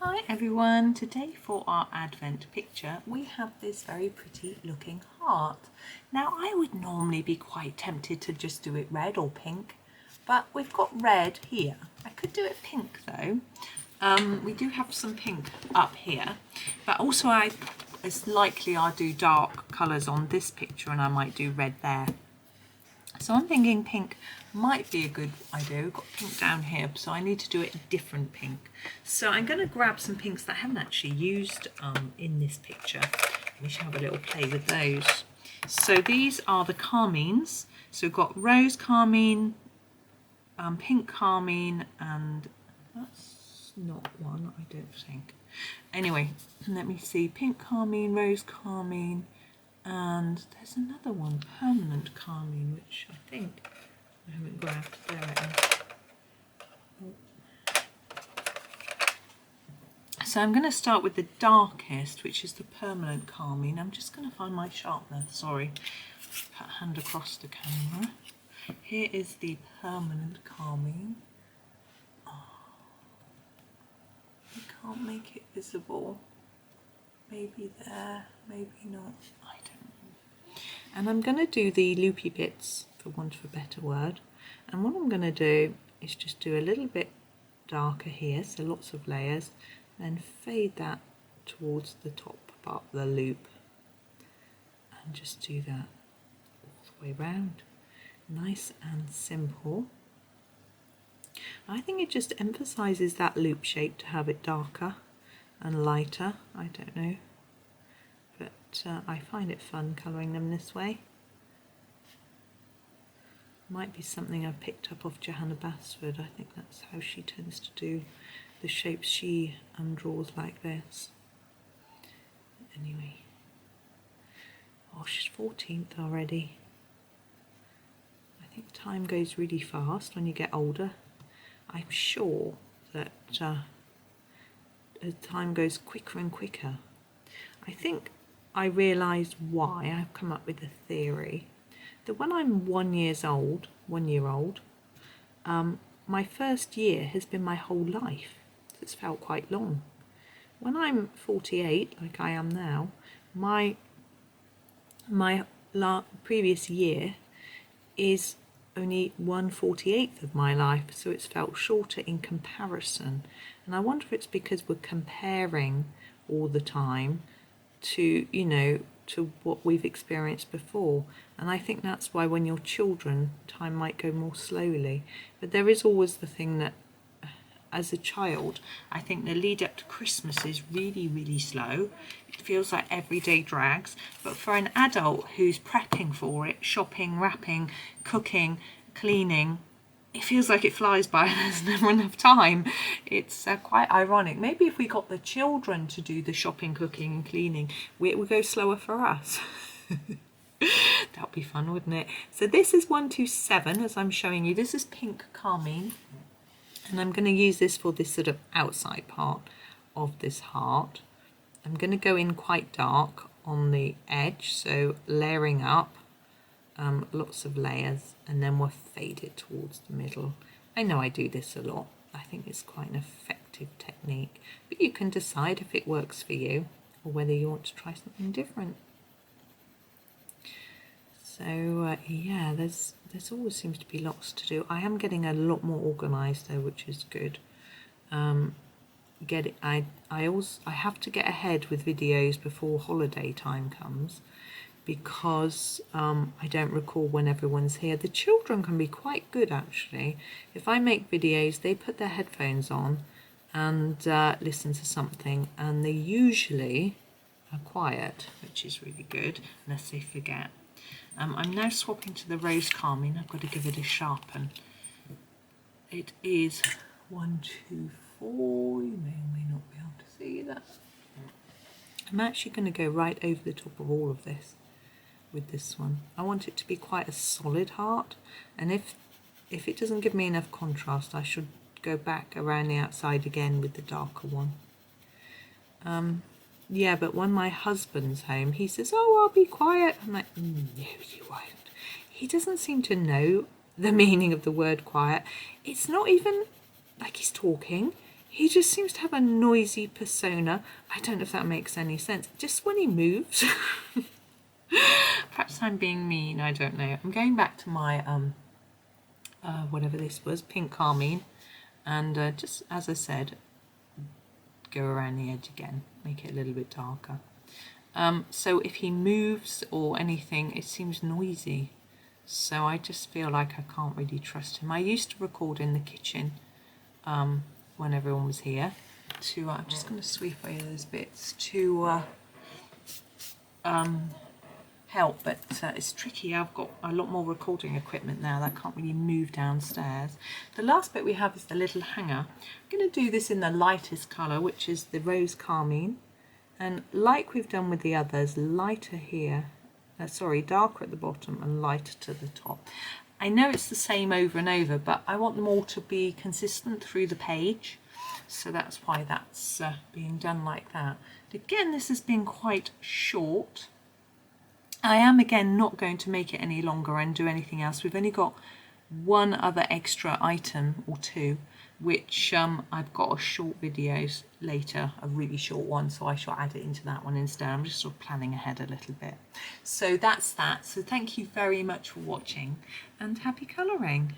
Hi everyone, today for our Advent picture we have this very pretty looking heart. Now I would normally be quite tempted to just do it red or pink, but we've got red here. I could do it pink though. We do have some pink up here, but also it's likely I'll do dark colours on this picture and I might do red there. So I'm thinking pink might be a good idea. We've got pink down here, so I need to do it a different pink. So I'm going to grab some pinks that I haven't actually used in this picture. We should have a little play with those. So these are the carmines. So we've got rose carmine, pink carmine, and that's not one, I don't think. Anyway, let me see. Pink carmine, rose carmine, and there's another one, permanent carmine, which I think I haven't grabbed. There it is. So I'm going to start with the darkest, which is the permanent carmine. I'm just going to find my sharpener, sorry. Put a hand across the camera. Here is the permanent carmine. Oh, I can't make it visible. Maybe there, maybe not, I don't know. And I'm going to do the loopy bits, for want of a better word. And what I'm going to do is just do a little bit darker here, so lots of layers, and fade that towards the top part of the loop. And just do that all the way round. Nice and simple. I think it just emphasises that loop shape to have it darker and lighter, I don't know, but I find it fun colouring them this way. Might be something I've picked up off Johanna Basford. I think that's how she tends to do the shapes she draws like this. Anyway, oh, she's 14th already. I think time goes really fast when you get older. I'm sure that as time goes quicker and quicker. I think I realised why. I've come up with a theory that when I'm 1 year old, my first year has been my whole life. It's felt quite long. When I'm 48, like I am now, my previous year is only 1/48 of my life, so it's felt shorter in comparison. And I wonder if it's because we're comparing all the time to, you know, to what we've experienced before. And I think that's why when you're children, time might go more slowly. But there is always the thing that, as a child, I think the lead up to Christmas is really, really slow. It feels like every day drags. But for an adult who's prepping for it, shopping, wrapping, cooking, cleaning, it feels like it flies by and there's never enough time. It's quite ironic. Maybe if we got the children to do the shopping, cooking and cleaning, it would go slower for us. That would be fun, wouldn't it? So this is 127, as I'm showing you. This is pink carmine. And I'm going to use this for this sort of outside part of this heart. I'm going to go in quite dark on the edge, so layering up. Lots of layers, and then we'll fade it towards the middle. I know I do this a lot. I think it's quite an effective technique, but you can decide if it works for you or whether you want to try something different. So yeah, there's always seems to be lots to do. I am getting a lot more organised though, which is good. I have to get ahead with videos before holiday time comes, because I don't recall when everyone's here. The children can be quite good actually. If I make videos, they put their headphones on and listen to something, and they usually are quiet, which is really good, unless they forget. I'm now swapping to the rose carmine. I've got to give it a sharpen. It is 124. You may or may not be able to see that. I'm actually going to go right over the top of all of this with this one. I want it to be quite a solid heart, and if it doesn't give me enough contrast, I should go back around the outside again with the darker one. Yeah, but when my husband's home, he says, oh, I'll be quiet. I'm like, no, you won't. He doesn't seem to know the meaning of the word quiet. It's not even like he's talking. he just seems to have a noisy persona. I don't know if that makes any sense. Just when he moves. Perhaps I'm being mean, I don't know. I'm going back to my, whatever this was, pink Carmine. And just, as I said, go around the edge again, make it a little bit darker. So if he moves or anything, it seems noisy. So I just feel like I can't really trust him. I used to record in the kitchen when everyone was here. I'm just going to sweep away those bits to help, but it's tricky. I've got a lot more recording equipment now that I can't really move downstairs. The last bit we have is the little hanger. I'm going to do this in the lightest colour, which is the rose carmine, and like we've done with the others, lighter here, darker at the bottom and lighter to the top. I know it's the same over and over, but I want them all to be consistent through the page, so that's why that's being done like that. Again, this has been quite short. I am again not going to make it any longer and do anything else. We've only got one other extra item or two, which I've got a short videos later, a really short one, so I shall add it into that one instead. I'm just sort of planning ahead a little bit. So that's that. So thank you very much for watching and happy colouring.